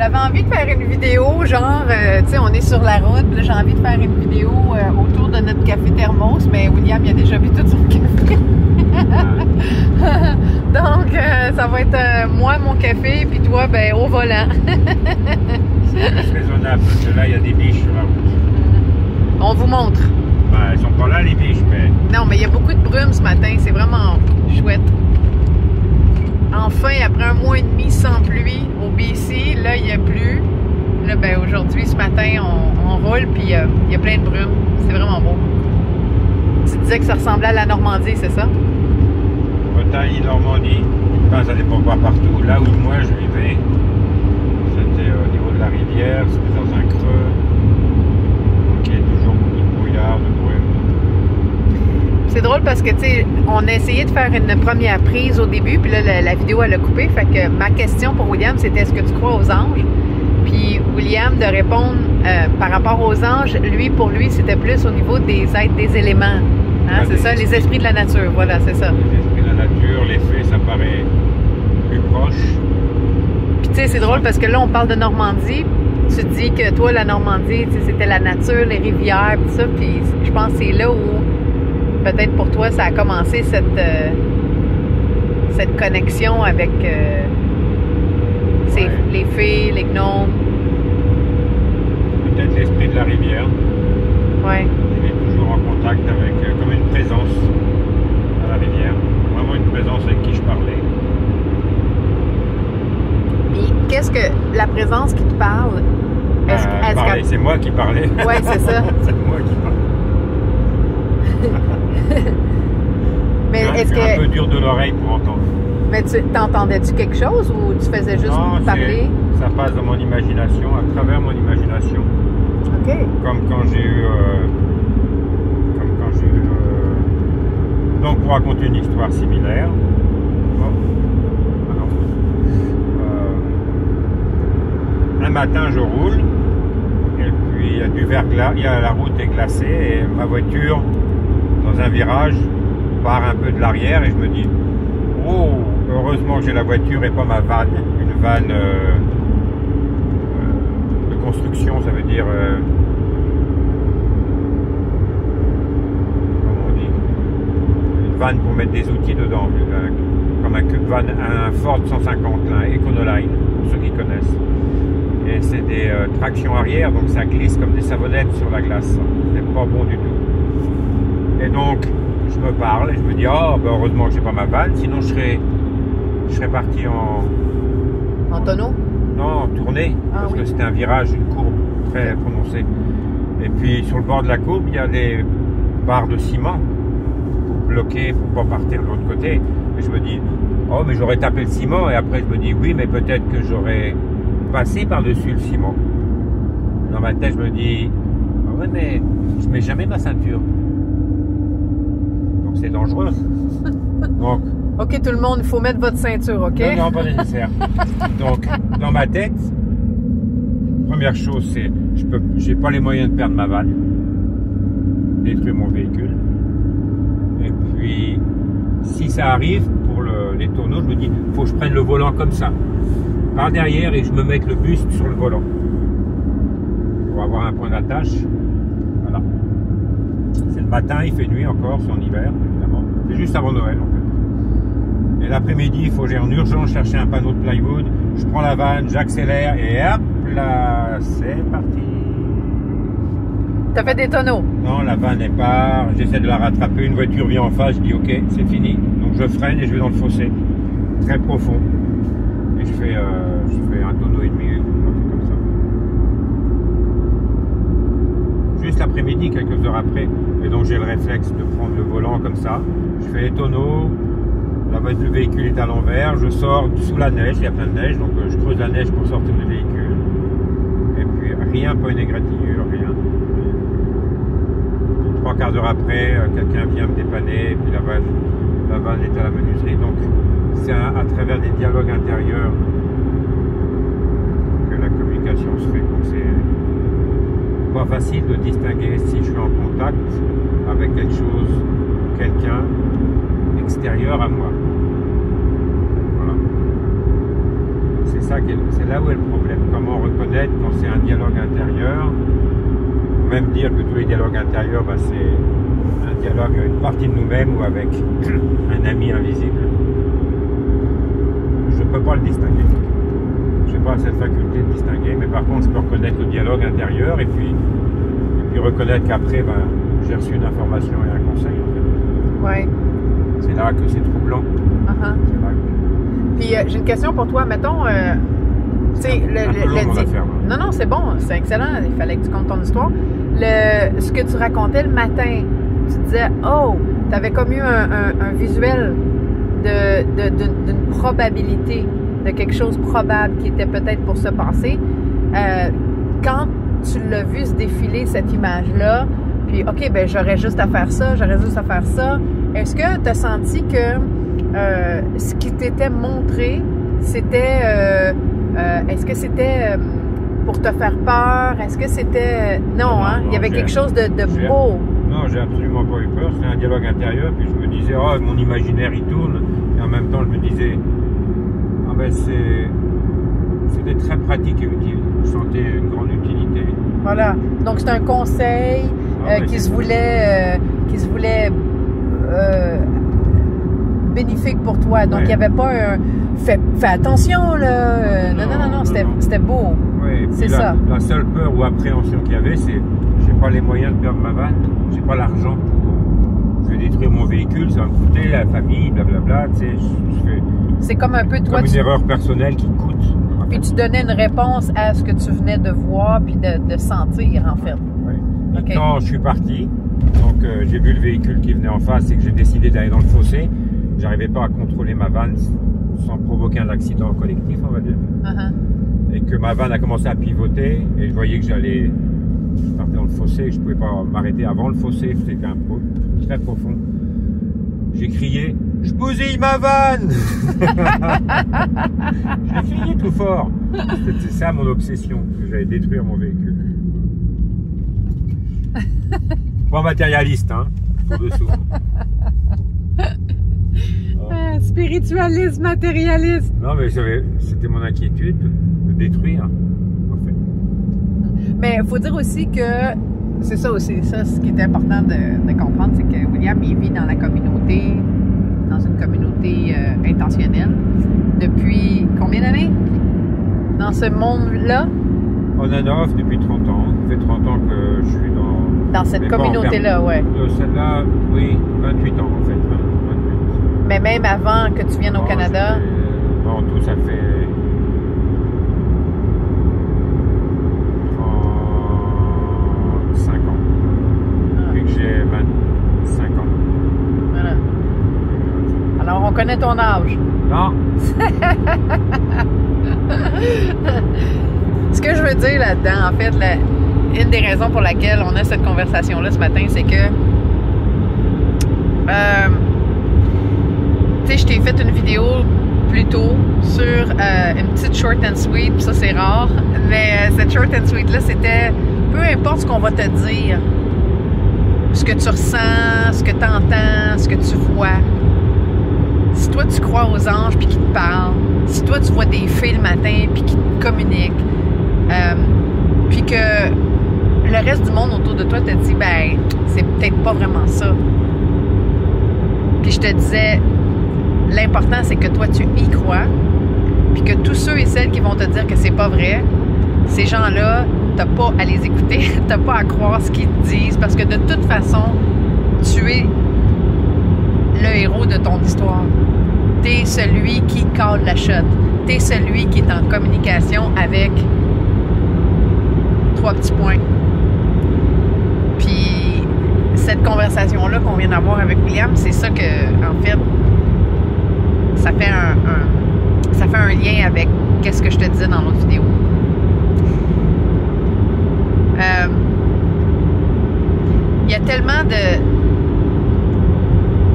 J'avais envie de faire une vidéo, genre, tu sais, on est sur la route, là, j'ai envie de faire une vidéo autour de notre café thermos, mais William, il a déjà bu tout son café. Donc, ça va être moi, mon café, puis toi, ben, au volant. C'est raisonnable, parce que là, il y a des biches sur la route. On vous montre. Ben, elles sont pas là, les biches, mais... Non, mais il y a beaucoup de brume ce matin, c'est vraiment chouette. Enfin, après un mois et demi sans pluie au BC, là, il n'y a plus. Là, ben, aujourd'hui, ce matin, on roule, puis il y a plein de brume. C'est vraiment beau. Tu disais que ça ressemblait à la Normandie, c'est ça? Bretagne, Normandie, enfin, ça dépend pas partout. Là où moi je vivais, c'était au niveau de la rivière, c'était dans un creux. Donc il y a toujours beaucoup de brouillard, de brume. C'est drôle parce que, tu sais, on a essayé de faire une première prise au début, puis là, la vidéo, elle a coupé. Fait que ma question pour William, c'était est-ce que tu crois aux anges? Puis William de répondre par rapport aux anges, pour lui, c'était plus au niveau des êtres, des éléments. Hein, c'est ça, les esprits de la nature. Voilà, c'est ça. Les esprits de la nature, les fées, ça paraît plus proche. Puis tu sais, c'est drôle parce que là, on parle de Normandie. Tu te dis que toi, la Normandie, c'était la nature, les rivières, tout ça. Puis je pense que c'est là où, peut-être pour toi, ça a commencé cette connexion avec les fées, les gnomes. Peut-être l'esprit de la rivière. Ouais. Il est toujours en contact avec, comme une présence à la rivière. Vraiment une présence avec qui je parlais. Puis qu'est-ce que la présence qui te parle? C'est moi qui parlais. Oui, c'est ça. C'est moi qui parlais. Mais est-ce c'est que... un peu dur de l'oreille pour entendre. Mais t'entendais-tu quelque chose ou tu faisais juste parler? Ça passe dans mon imagination, à travers mon imagination. OK. Comme quand j'ai eu... donc pour raconter une histoire similaire. Un matin je roule et puis il y a du verglas, la route est glacée et ma voiture dans un virage part un peu de l'arrière et je me dis oh, heureusement que j'ai la voiture et pas ma vanne, une vanne de construction, ça veut dire comment on dit, une vanne pour mettre des outils dedans, comme un Ford 150 là, Econoline pour ceux qui connaissent. Et c'est des tractions arrière, donc ça glisse comme des savonnettes sur la glace. C'est pas bon du tout. Et donc, je me parle et je me dis, oh, ben heureusement que j'ai pas ma vanne, sinon je serais parti en tonneau? Non, en tournée, parce que c'était un virage, une courbe très prononcée. Et puis sur le bord de la courbe, il y a des barres de ciment pour bloquer, pour pas partir de l'autre côté. Et je me dis, oh, mais j'aurais tapé le ciment. Et après, je me dis, oui, mais peut-être que j'aurais passer par-dessus le ciment. Dans ma tête, je me dis, ah ouais, mais je mets jamais ma ceinture. Donc c'est dangereux. Donc, OK, tout le monde, il faut mettre votre ceinture, OK? Non, pas nécessaire. Donc, dans ma tête, première chose, c'est, j'ai pas les moyens de perdre ma vanne, détruire mon véhicule. Et puis, si ça arrive, pour les tonneaux, je me dis, faut que je prenne le volant comme ça. Par derrière et je me mette le buste sur le volant pour avoir un point d'attache. Voilà. C'est le matin, il fait nuit encore, c'est en hiver évidemment. C'est juste avant Noël en fait. Et l'après-midi, il faut que j'aille en urgence chercher un panneau de plywood. Je prends la vanne, j'accélère et hop là, c'est parti. T'as fait des tonneaux? Non, la vanne est part, j'essaie de la rattraper, une voiture vient en face, je dis ok, c'est fini. Donc je freine et je vais dans le fossé, très profond. Je fais un tonneau et demi, comme ça. Juste l'après-midi, quelques heures après. Et donc j'ai le réflexe de prendre le volant comme ça. Je fais les tonneaux, le véhicule est à l'envers, je sors sous la neige, il y a plein de neige, donc je creuse la neige pour sortir du véhicule. Et puis rien, pas une égratignure, rien. 3/4 d'heure après, quelqu'un vient me dépanner, et puis la vanne est à la menuiserie. Donc c'est à travers des dialogues intérieurs que la communication se fait. Donc c'est pas facile de distinguer si je suis en contact avec quelque chose, quelqu'un extérieur à moi. Voilà. C'est c'est là où est le problème. Comment reconnaître quand c'est un dialogue intérieur, ou même dire que tous les dialogues intérieurs, ben, c'est un dialogue avec une partie de nous-mêmes ou avec un ami invisible. Je ne peux pas le distinguer. Je n'ai pas cette faculté de distinguer, mais par contre, je peux reconnaître le dialogue intérieur et puis reconnaître qu'après, ben, j'ai reçu une information et un conseil. En fait. Oui. C'est là que c'est troublant. C'est là que... Puis j'ai une question pour toi. Mettons, tu sais, non, non, c'est bon, c'est excellent. Il fallait que tu comptes ton histoire. Ce que tu racontais le matin, tu disais, oh, tu avais comme eu un visuel d'une probabilité, de quelque chose probable qui était peut-être pour se passer. Quand tu l'as vu se défiler, cette image-là, puis, OK, ben j'aurais juste à faire ça, j'aurais juste à faire ça. Est-ce que tu as senti que ce qui t'était montré, c'était... est-ce que c'était pour te faire peur? Est-ce que c'était... Non, hein? Il y avait quelque chose de beau. Non, j'ai absolument pas eu peur. C'était un dialogue intérieur, puis je me disais, oh, mon imaginaire, il tourne. Et en même temps, je me disais, ah ben c'était très pratique et utile. Je sentais une grande utilité. Voilà. Donc, c'est un conseil qui se voulait bénéfique pour toi. Donc, il n'y avait pas un... Fais attention, là. Non. C'était beau. Oui, c'est ça. La seule peur ou appréhension qu'il y avait, c'est j'ai pas les moyens de perdre ma vanne. J'ai pas l'argent pour... Je vais détruire mon véhicule, ça va me coûter, la famille, blablabla. Tu sais, c'est comme un peu toi... Comme une erreur personnelle qui coûte. Puis tu donnais une réponse à ce que tu venais de voir puis de sentir, en fait. Oui. Okay. Quand je suis parti, donc j'ai vu le véhicule qui venait en face et que j'ai décidé d'aller dans le fossé. J'arrivais pas à contrôler ma vanne sans provoquer un accident collectif, on va dire. Et que ma vanne a commencé à pivoter et je voyais que je partais dans le fossé, je pouvais pas m'arrêter avant le fossé, c'était quand même très profond. J'ai crié, je bousille ma vanne. J'ai crié tout fort. C'était ça mon obsession, que j'allais détruire mon véhicule. Pas matérialiste, hein, pour dessous. Spiritualiste, matérialiste. Non, mais c'était mon inquiétude de détruire, en fait. Mais il faut dire aussi que c'est ça aussi, ce qui est important de comprendre, c'est que William, il vit dans la communauté, dans une communauté intentionnelle, depuis combien d'années? Dans ce monde-là? On en off depuis 30 ans. Ça fait 30 ans que je suis dans cette communauté-là, ouais. Celle-là, oui, 28 ans en fait. 28. Mais même avant que tu viennes au Canada? En tout, ça fait 35 ans. Depuis que j'ai 25 ans. Voilà. Alors, on connaît ton âge. Non. Ce que je veux dire là-dedans, en fait, une des raisons pour laquelle on a cette conversation-là ce matin, c'est que tu sais, je t'ai fait une vidéo plus tôt sur une petite short and sweet, puis ça c'est rare, mais cette short and sweet-là, c'était peu importe ce qu'on va te dire, ce que tu ressens, ce que tu entends, ce que tu vois. Si toi tu crois aux anges puis qu'ils te parlent, si toi tu vois des fées le matin puis qu'ils te communiquent, puis que le reste du monde autour de toi te dit, ben, c'est peut-être pas vraiment ça. Puis je te disais, l'important c'est que toi tu y crois, puis que tous ceux et celles qui vont te dire que c'est pas vrai, ces gens-là, t'as pas à les écouter, t'as pas à croire ce qu'ils te disent, parce que de toute façon, tu es le héros de ton histoire. T'es celui qui cale la shot. T'es celui qui est en communication avec 3 petits points. Puis cette conversation-là qu'on vient d'avoir avec William, c'est ça que, en fait, ça fait un lien avec qu'est-ce que je te disais dans l'autre vidéo. Il y a tellement de...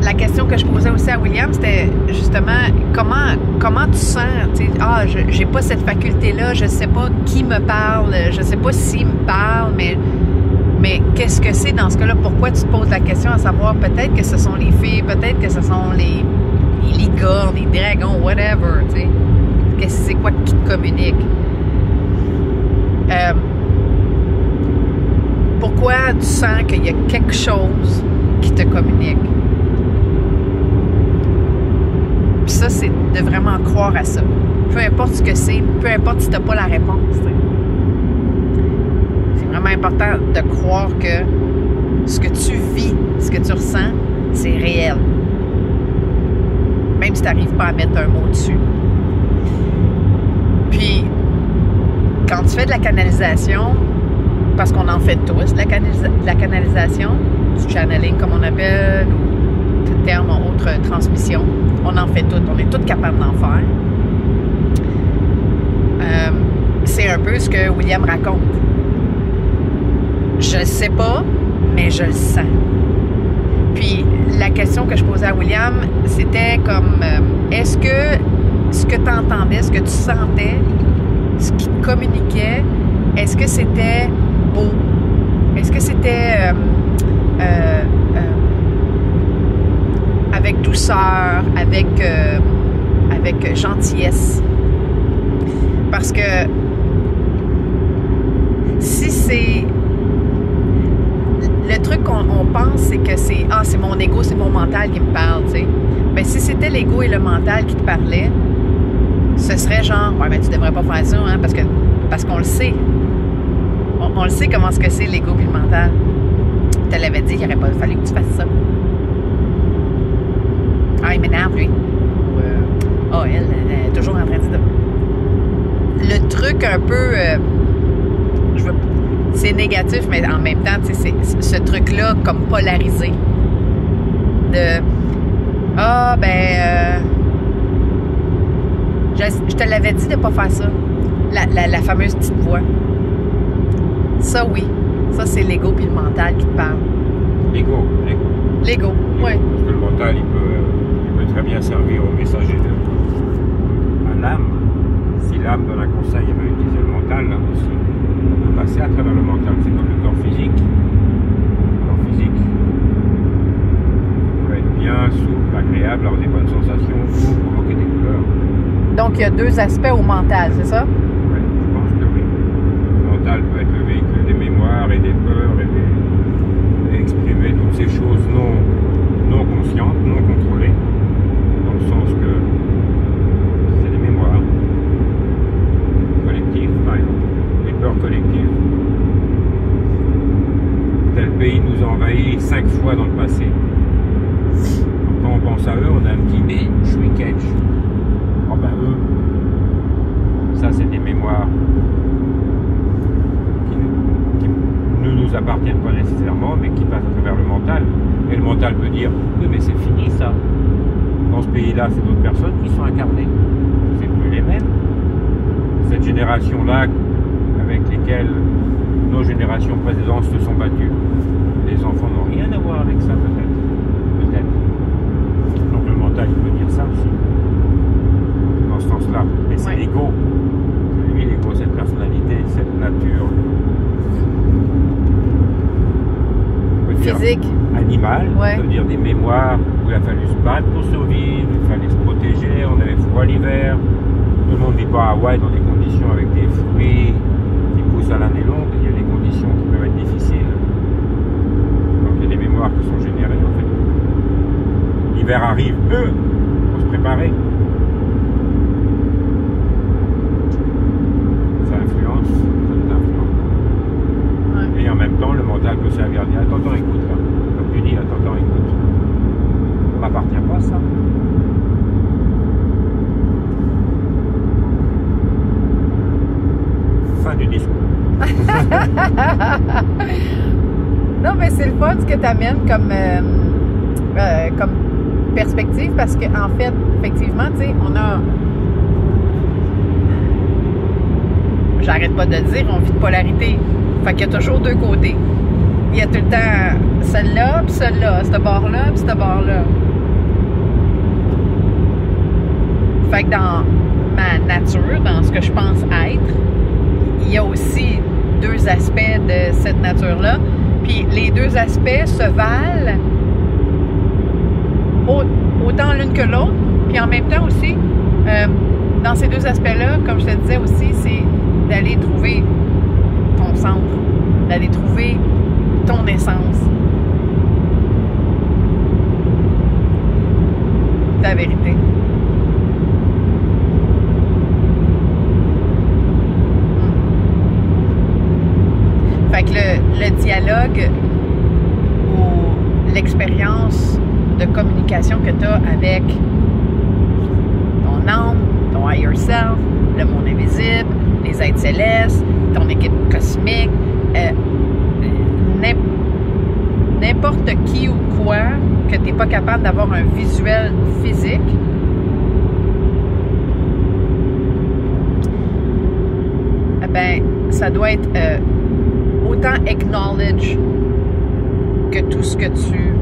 La question que je posais aussi à William, c'était justement comment tu sens, tu sais, j'ai pas cette faculté-là, je sais pas qui me parle, je sais pas s'il me parle, mais qu'est-ce que c'est dans ce cas-là? Pourquoi tu te poses la question à savoir peut-être que ce sont les filles, peut-être que ce sont les licornes, les dragons, whatever, tu sais. c'est quoi qui te communique. Pourquoi tu sens qu'il y a quelque chose qui te communique. Puis ça, c'est de vraiment croire à ça. Peu importe ce que c'est, peu importe si tu n'as pas la réponse. T'sais. C'est vraiment important de croire que ce que tu vis, ce que tu ressens, c'est réel. Même si tu n'arrives pas à mettre un mot dessus. Puis, quand tu fais de la canalisation, parce qu'on en fait tous, de la canalisation, du channeling comme on appelle, ou tout terme en autre transmission, on en fait toutes, on est tous capables d'en faire. C'est un peu ce que William raconte. Je le sais pas, mais je le sens. Puis la question que je posais à William, c'était comme, est-ce que ce que tu entendais, ce que tu sentais, ce qui te communiquait, est-ce que c'était beau? Est-ce que c'était avec douceur, avec gentillesse? Parce que si c'est... Le truc qu'on pense, c'est que c'est mon ego, c'est mon mental qui me parle, tu sais. Mais si c'était l'ego et le mental qui te parlaient, ce serait genre, ouais, mais tu devrais pas faire ça, hein, parce qu'on le sait. On le sait comment ce que c'est l'ego et le mental. Tu te l'avais dit qu'il n'aurait pas fallu que tu fasses ça. Ah, il m'énerve, lui. Oh, elle est toujours en train de dire. Le truc un peu... c'est négatif, mais en même temps, c'est ce truc-là comme polarisé. De... Ah, je te l'avais dit de ne pas faire ça. La fameuse petite voix. Ça, oui. Ça, c'est l'ego puis le mental qui te parle. L'ego, oui. Parce que le mental, il peut très bien servir au messager à l'âme. Si l'âme donne un conseil, il va utiliser le mental, là aussi. On peut passer à travers le mental. C'est comme le corps physique. Le corps physique peut être bien souple, agréable, avoir des bonnes sensations, ou provoquer des douleurs. Donc, il y a deux aspects au mental, c'est ça? Oui, je pense que oui. Le mental peut être le véhicule des mémoires et des peurs et exprimer toutes ces choses non conscientes, non contrôlées, dans le sens que c'est des mémoires collectives, par exemple, des peurs collectives. Tel pays nous a envahis 5 fois dans le passé. Donc, quand on pense à eux, on a un petit shrinkage. Oh ben eux, ça c'est des mémoires qui ne nous appartiennent pas nécessairement, mais qui passent à travers le mental. Et le mental peut dire, oui mais c'est fini ça. Dans ce pays-là, c'est d'autres personnes qui sont incarnées. C'est plus les mêmes. Cette génération-là, avec lesquelles nos générations précédentes se sont battues, les enfants n'ont rien à voir avec ça peut-être. Peut-être. Donc le mental, il peut dire ça aussi. Dans ce sens-là. Mais c'est l'ego. C'est lui l'ego, cette personnalité, cette nature. Physique. Animal, ça veut dire des mémoires où il a fallu se battre pour survivre, il fallait se protéger, on avait froid l'hiver. Tout le monde ne vit pas à Hawaï dans des conditions avec des fruits qui poussent à l'année longue, il y a des conditions qui peuvent être difficiles. Donc il y a des mémoires qui sont générées en fait. L'hiver arrive, il faut se préparer. Ça influence, ça nous influence. Ouais. Et en même temps, le mental peut servir à dire attends, écoute là. Comme tu dis, attends, écoute. Ça ne m'appartient pas ça. Fin du discours. Non, mais c'est le fun ce que tu amènes comme perspective parce qu'en fait, effectivement, tu sais, on a. J'arrête pas de le dire, on vit de polarité. Fait qu'il y a toujours deux côtés. Il y a tout le temps celle-là, puis celle-là, ce bord-là, puis ce bord-là. Fait que dans ma nature, dans ce que je pense être, il y a aussi deux aspects de cette nature-là. Puis les deux aspects se valent autant l'une que l'autre. Puis en même temps aussi, dans ces deux aspects-là, comme je te disais aussi, c'est d'aller trouver ton centre, d'aller trouver ton essence, ta vérité. Fait que le dialogue ou l'expérience de communication que tu as avec ton âme, ton higher self, le monde invisible, les êtres célestes, ton équipe cosmique, n'importe qui ou quoi que tu n'es pas capable d'avoir un visuel physique, ben, ça doit être autant acknowledge que tout ce que tu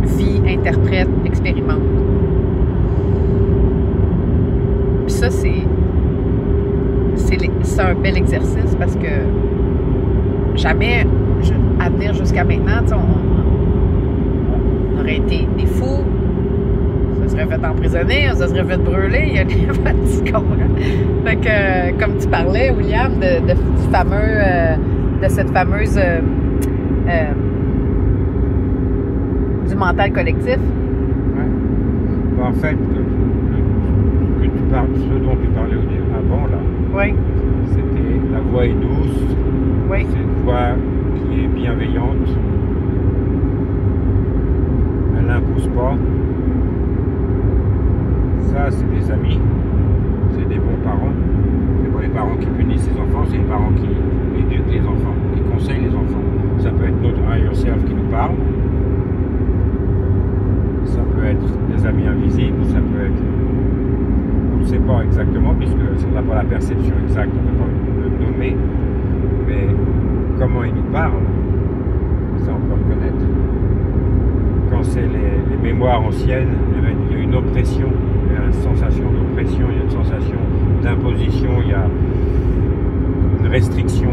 vis, interprètes, expérimentes. Puis ça, c'est un bel exercice parce que jamais, à venir jusqu'à maintenant, on aurait été des fous, ça serait fait emprisonner, ça serait fait brûler, il y a des tu comprends? Fait que, comme tu parlais, William, de cette fameuse du mental collectif. Ouais. En fait, ce dont tu parlais avant, là, oui. C'était la voix est douce, oui. C'est une voix qui est bienveillante, elle n'impose pas. Ça, c'est des amis, c'est des bons parents. C'est pas les parents qui punissent les enfants, c'est les parents qui éduquent les enfants, qui conseillent les enfants. Ça peut être notre higher self qui nous parle, ça peut être des amis invisibles, ça peut être... On ne sait pas exactement, puisque on n'a pas la perception exacte, on ne peut pas le nommer, mais comment ils nous parlent, ça on peut reconnaître. Quand c'est les mémoires anciennes, il y a une oppression, il y a une sensation d'oppression, il y a une sensation d'imposition, il y a une restriction.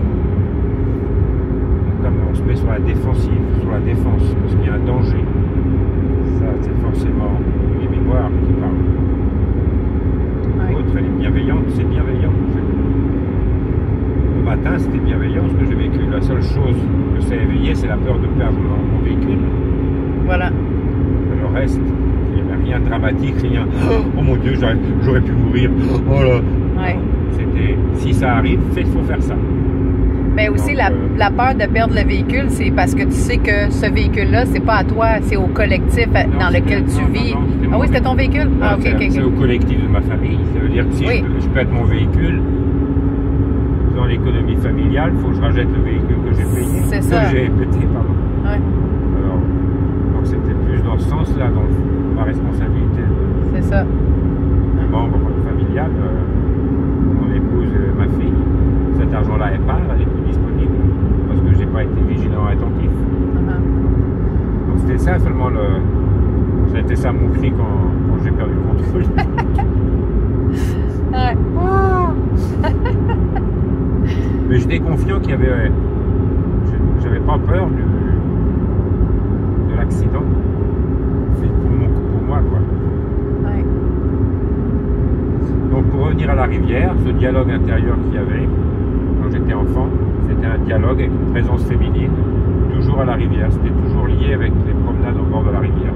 Comme on se met sur la défensive, sur la défense, parce qu'il y a un danger. Ça, c'est forcément les mémoires qui parlent. L'autre, elle est bienveillante, c'est bienveillant. Le matin, c'était bienveillant ce que j'ai vécu. La seule chose que ça a éveillé, c'est la peur de perdre mon véhicule. Voilà. Le reste, il n'y avait rien de dramatique, rien. Oh mon Dieu, j'aurais pu mourir. Oh là. Ouais. C'était, si ça arrive, il faut faire ça. Mais aussi, donc, la peur de perdre le véhicule, c'est parce que tu sais que ce véhicule-là, c'est pas à toi, c'est au collectif dans lequel tu vis. Ah oui, c'était ton véhicule? Ah, ok. C'est au collectif de ma famille. Ça veut dire que si je pète mon véhicule, dans l'économie familiale, il faut que je rachète le véhicule que j'ai payé. C'est ça. Que j'ai pété, pardon. Ouais. Alors, donc c'était plus dans ce sens-là, dans ma responsabilité de membre familial. Mon épouse et ma fille. Cet argent-là est part, elle n'est plus disponible parce que j'ai pas été vigilant et attentif. Donc c'était ça seulement c'était ça mon cri quand j'ai perdu le contrôle. Ouais. Mais j'étais confiant qu'il y avait, j'avais pas peur de l'accident. C'est pour moi quoi. Ouais. Donc pour revenir à la rivière, ce dialogue intérieur qu'il y avait. Quand j'étais enfant, c'était un dialogue avec une présence féminine, toujours à la rivière. C'était toujours lié avec les promenades au bord de la rivière.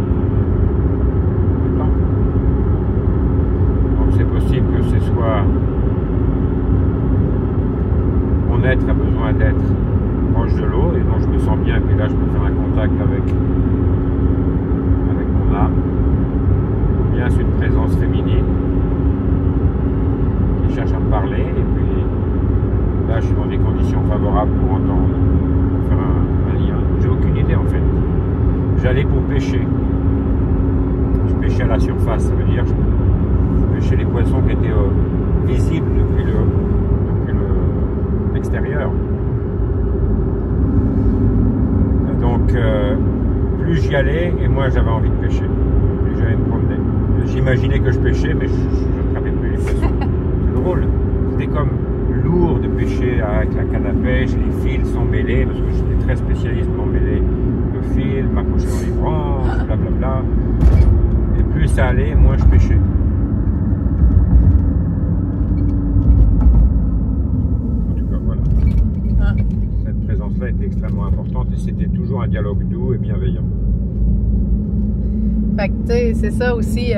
Tout le temps. Donc c'est possible que ce soit... Mon être a besoin d'être proche de l'eau, et donc je me sens bien, et puis là je peux faire un contact avec mon âme. Ou bien c'est une présence féminine qui cherche à me parler, et puis là, je suis dans des conditions favorables pour entendre, pour faire un lien. J'ai aucune idée en fait. J'allais pour pêcher. Je pêchais à la surface, ça veut dire que je pêchais les poissons qui étaient visibles depuis l'extérieur. Donc, plus j'y allais, et moins j'avais envie de pêcher. Et j'allais me promener. J'imaginais que je pêchais, mais je n'attrapais plus les poissons. C'est drôle. C'était comme lourd de pêcher avec la canne à pêche, les fils sont mêlés, parce que j'étais très spécialiste pour mêler le fil, m'accrocher dans les branches, blablabla. Et plus ça allait, moins je pêchais. extrêmement importante et c'était toujours un dialogue doux et bienveillant. Fait que, tu sais, c'est ça aussi,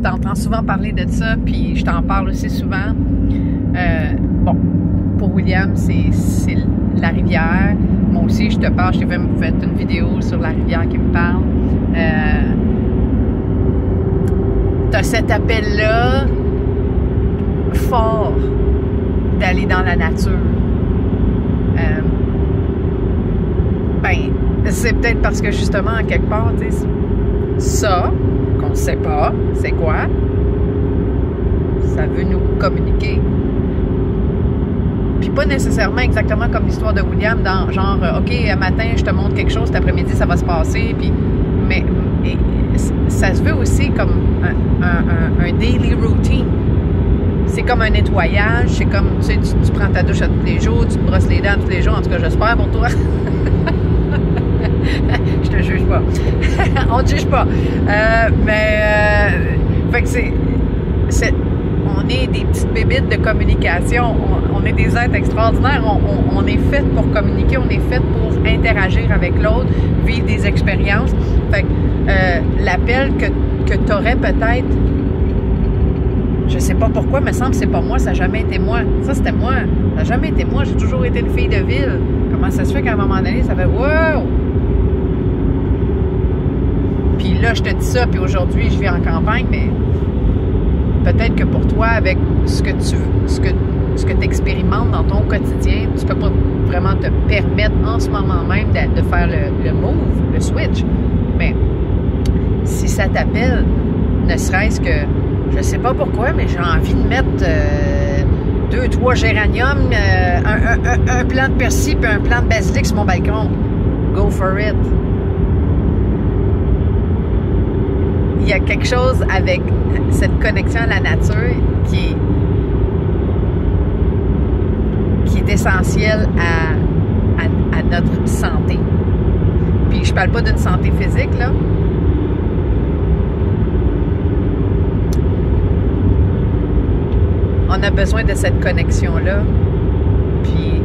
t'entends souvent parler de ça, puis je t'en parle aussi souvent. Bon, pour William, c'est la rivière. Moi aussi, je te parle, je t'ai fait une vidéo sur la rivière qui me parle. T'as cet appel-là fort d'aller dans la nature. Ben, c'est peut-être parce que justement, en quelque part, tu sais, ça, qu'on ne sait pas, c'est quoi? Ça veut nous communiquer. Puis pas nécessairement exactement comme l'histoire de William, dans genre, OK, un matin, je te montre quelque chose, cet après-midi, ça va se passer, puis... Mais ça se veut aussi comme un daily routine. C'est comme un nettoyage, c'est comme, tu sais, tu prends ta douche à tous les jours, tu te brosses les dents tous les jours, en tout cas, j'espère pour toi. Je te juge pas. On te juge pas. Fait que on est des petites bébites de communication. On est des êtres extraordinaires. On est fait pour communiquer. On est fait pour interagir avec l'autre, vivre des expériences. Fait que l'appel que tu aurais peut-être, je sais pas pourquoi, me semble que c'est pas moi, ça n'a jamais été moi. Ça, c'était moi. Ça n'a jamais été moi. J'ai toujours été une fille de ville. Comment ça se fait qu'à un moment donné, ça fait wow! Puis là, je te dis ça, puis aujourd'hui, je vis en campagne, mais peut-être que pour toi, avec ce que tu expérimentes dans ton quotidien, tu peux pas vraiment te permettre en ce moment même de faire le move, le switch. Mais si ça t'appelle, ne serait-ce que, je sais pas pourquoi, mais j'ai envie de mettre 2-3 géraniums, un plant de persil puis un plant de basilic sur mon balcon. Go for it. Il y a quelque chose avec cette connexion à la nature qui est essentielle à notre santé. Puis je parle pas d'une santé physique, là. On a besoin de cette connexion-là. Puis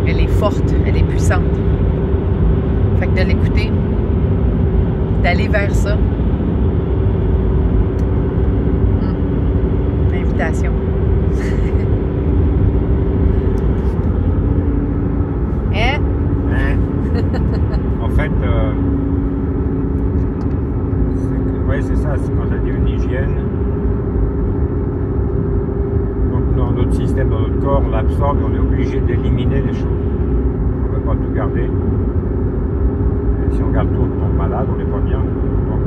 elle est forte, elle est puissante. Fait que de l'écouter, d'aller vers ça. Invitation. Hein? En fait, c'est ça, c'est quand j'ai dit une hygiène. Donc dans notre système, dans notre corps, on l'absorbe et on est obligé d'éliminer les choses. On ne peut pas tout garder. Et si on garde tout, on tombe malade, on n'est pas bien. Donc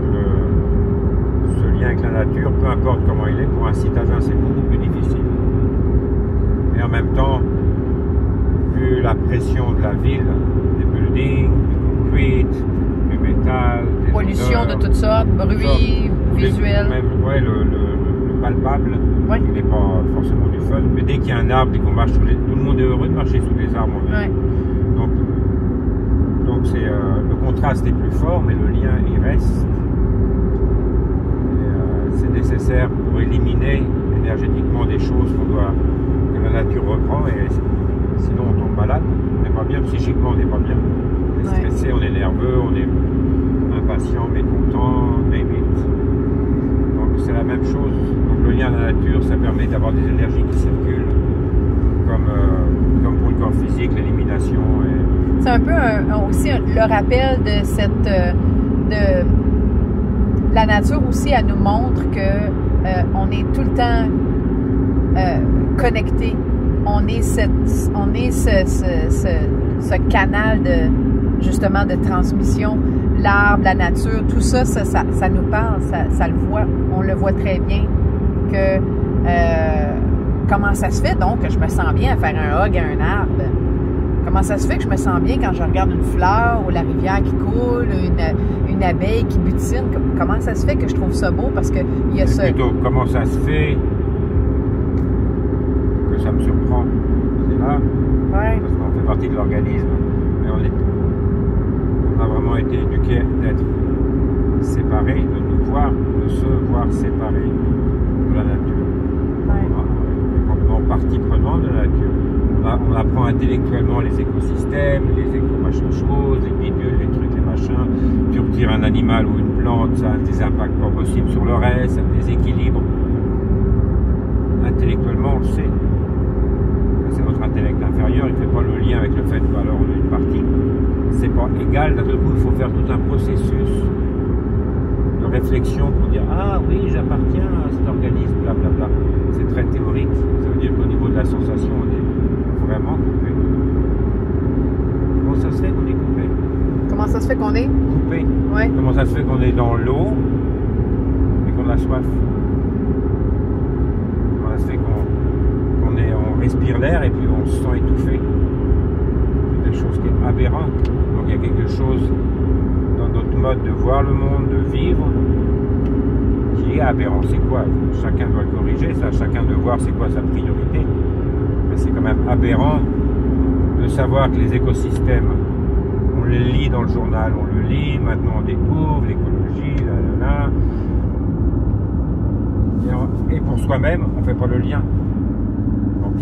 ce lien avec la nature, peu importe comment il est, pour un citadin, c'est beaucoup plus difficile. Et en même temps, vu la pression de la ville, des buildings, du concrete, du métal, des pollution odeurs, de toutes sortes, bruit, visuel. Même, le palpable, Oui. il n'est pas forcément du fun, mais dès qu'il y a un arbre et qu'on marche sous tout le monde est heureux de marcher sous les arbres en ville. Oui. Donc c'est, le contraste est plus fort, mais le lien il reste. C'est nécessaire pour éliminer énergétiquement des choses que la nature reprend, et sinon on tombe malade, on n'est pas bien, psychiquement on n'est pas bien, on est stressé, on est nerveux, on est impatient, mécontent, name it. Donc c'est la même chose. Donc le lien à la nature, ça permet d'avoir des énergies qui circulent, comme pour le corps physique, l'élimination. C'est un peu aussi le rappel de cette... La nature aussi, elle nous montre que on est tout le temps connecté. On est ce canal justement de transmission. L'arbre, la nature, tout ça, ça nous parle, ça le voit. On le voit très bien que comment ça se fait donc que je me sens bien à faire un hug à un arbre? Comment ça se fait que je me sens bien quand je regarde une fleur ou la rivière qui coule, une abeille qui butine? Comment ça se fait que je trouve ça beau? Parce qu'il y a ça. Plutôt, comment ça se fait que ça me surprend? C'est là. Ouais. Parce qu'on fait partie de l'organisme. Mais on a vraiment été éduqués d'être séparés, de se voir séparés de la nature. Ouais. On est complètement partie prenante de la nature. On apprend intellectuellement les écosystèmes, les éco-machin choses, les bidules, les trucs, les machins. Tu retires un animal ou une plante, ça a des impacts pas possibles sur le reste, ça déséquilibre. Intellectuellement, on le sait. C'est notre intellect inférieur, il ne fait pas le lien avec le fait que alors on est une partie. C'est pas égal, d'un coup, il faut faire tout un processus de réflexion pour dire ah oui, j'appartiens à cet organisme, blablabla. C'est très théorique. Ça veut dire qu'au niveau de la sensation, on est vraiment coupé. Comment ça se fait qu'on est coupé? Comment ça se fait qu'on est? Coupé. Ouais. Comment ça se fait qu'on est dans l'eau et qu'on a soif? Comment ça se fait on respire l'air et puis on se sent étouffé? C'est quelque chose qui est aberrant. Donc il y a quelque chose dans notre mode de voir le monde, de vivre, qui est aberrant. C'est quoi? Chacun doit le corriger, ça, chacun doit voir c'est quoi sa priorité. Mais c'est quand même aberrant de savoir que les écosystèmes, on les lit dans le journal, on le lit, maintenant on découvre l'écologie, et pour soi-même, on ne fait pas le lien. Donc,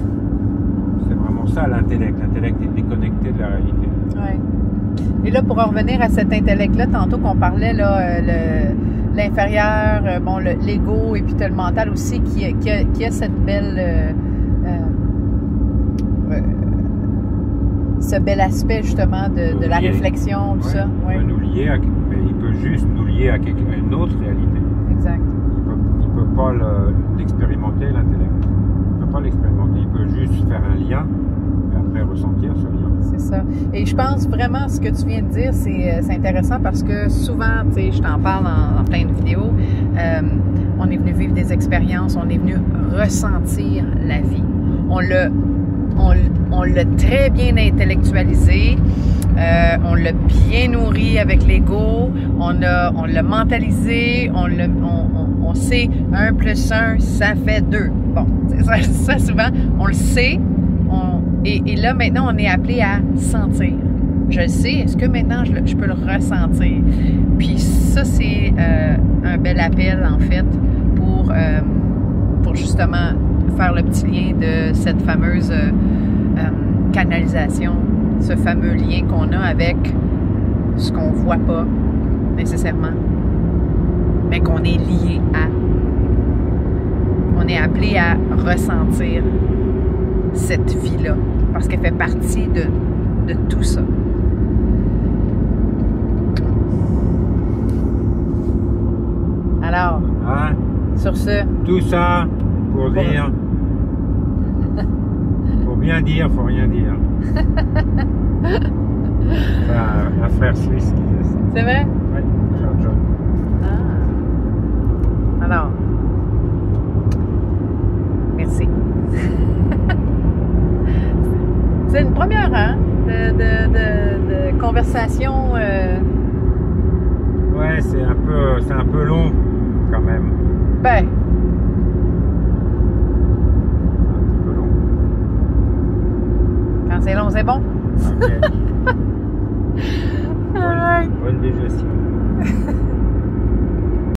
c'est vraiment ça l'intellect. L'intellect est déconnecté de la réalité. Ouais. Et là, pour en revenir à cet intellect-là, tantôt qu'on parlait, là, l'inférieur, bon, l'ego, et puis tu as le mental aussi, qui a cette belle... ce bel aspect, justement, de la réflexion, tout ça. Ouais. Il peut nous lier mais il peut juste nous lier à une autre réalité. Exact. Il peut pas l'expérimenter, l'intellect. Il ne peut pas l'expérimenter. Il peut juste faire un lien et après ressentir ce lien. C'est ça. Et je pense vraiment ce que tu viens de dire, c'est intéressant parce que souvent, tu sais, je t'en parle en plein de vidéos, on est venu vivre des expériences, on est venu ressentir la vie. On l'a très bien intellectualisé, on l'a bien nourri avec l'ego, on l'a mentalisé, on sait 1 + 1, ça fait 2. Bon, ça souvent, on le sait, et là maintenant on est appelé à sentir. Je le sais, est-ce que maintenant je peux le ressentir? Puis ça, c'est un bel appel en fait pour justement faire le petit lien de cette fameuse canalisation, ce fameux lien qu'on a avec ce qu'on ne voit pas nécessairement, mais qu'on est lié à. On est appelé à ressentir cette vie-là, parce qu'elle fait partie de tout ça. Alors, Hein? sur ce... Tout ça pour dire... Faut bien dire, faut rien dire. C'est un frère suisse qui disait ça. C'est vrai? Oui, frère John. Ah. Alors, merci. C'est une première, hein, de conversation. Ouais, c'est un peu long quand même. Ben, C'est un petit peu long. quand c'est long, c'est bon. Ok. All right. Bonne digestion.